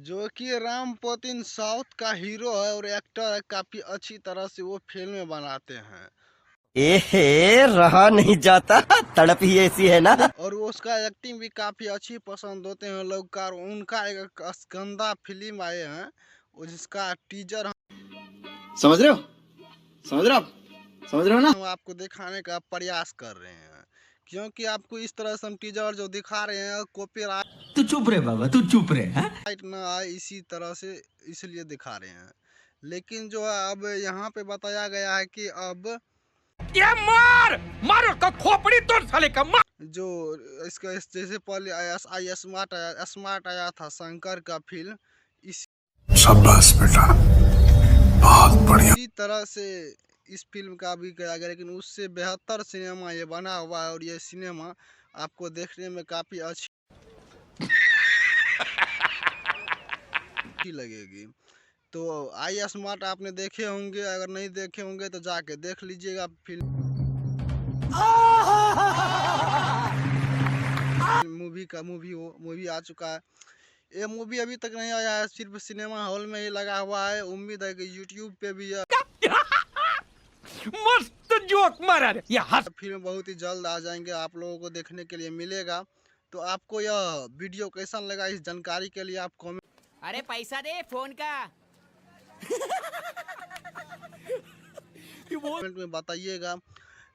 जो कि राम पोतीन साउथ का हीरो है और एक्टर है, काफी अच्छी तरह से वो फिल्में बनाते हैं एहे रहा नहीं जाता, तड़प ही ऐसी है ना। और वो उसका एक्टिंग भी काफी अच्छी पसंद होते हैं लोग का। और उनका एक असकंदा फिल्म आए हैं वो जिसका टीजर समझ रहे हो? समझ रहे हो आप? समझ रहे हो ना? हम आपको दिखाने का प्रयास कर रहे हैं, क्योंकि आपको इस तरह से हम टीजर जो दिखा रहे हैं कॉपीराइट तू चुप रहे बाबा, तू चुप रहे हैं। ना आए इसी तरह से, इसलिए दिखा रहे हैं। लेकिन जो है अब यहाँ पे बताया गया है कि अब ये मार मार उसका खोपड़ी तोड़ साले का मार। जो इसका जैसे पहले आई स्मार्ट आया था शंकर का फिल्म, शाबाश बेटा, बहुत बढ़िया। इसी तरह से इस फिल्म का भी किया गया, लेकिन उससे बेहतर सिनेमा ये बना हुआ है और ये सिनेमा आपको देखने में काफ़ी अच्छी लगेगी। तो आई स्मार्ट आपने देखे होंगे, अगर नहीं देखे होंगे तो जाके देख लीजिएगा फिल्म मूवी आ चुका है। ये मूवी अभी तक नहीं आया है, सिर्फ सिनेमा हॉल में ही लगा हुआ है। उम्मीद है कि यूट्यूब पे भी मस्त जोक मारा रे ये हंस। फिल्म बहुत ही जल्द आ जाएंगे, आप लोगों को देखने के लिए मिलेगा। तो आपको यह वीडियो कैसा लगा, इस जानकारी के लिए आप अरे पैसा दे फोन का। कमेंट में बताइएगा।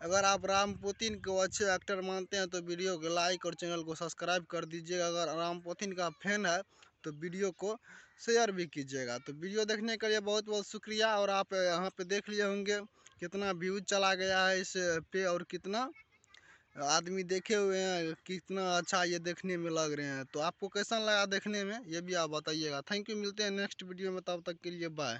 अगर आप राम पुतिन को अच्छे एक्टर मानते हैं तो वीडियो को लाइक और चैनल को सब्सक्राइब कर दीजिएगा। अगर राम पुतिन का फैन है तो वीडियो को शेयर भी कीजिएगा। तो वीडियो देखने के लिए बहुत बहुत शुक्रिया। और आप यहाँ पे देख लिए होंगे कितना व्यूज चला गया है इस पे और कितना आदमी देखे हुए हैं, कितना अच्छा ये देखने में लग रहे हैं। तो आपको कैसा लगा देखने में ये भी आप बताइएगा। थैंक यू, मिलते हैं नेक्स्ट वीडियो में, तब तक के लिए बाय।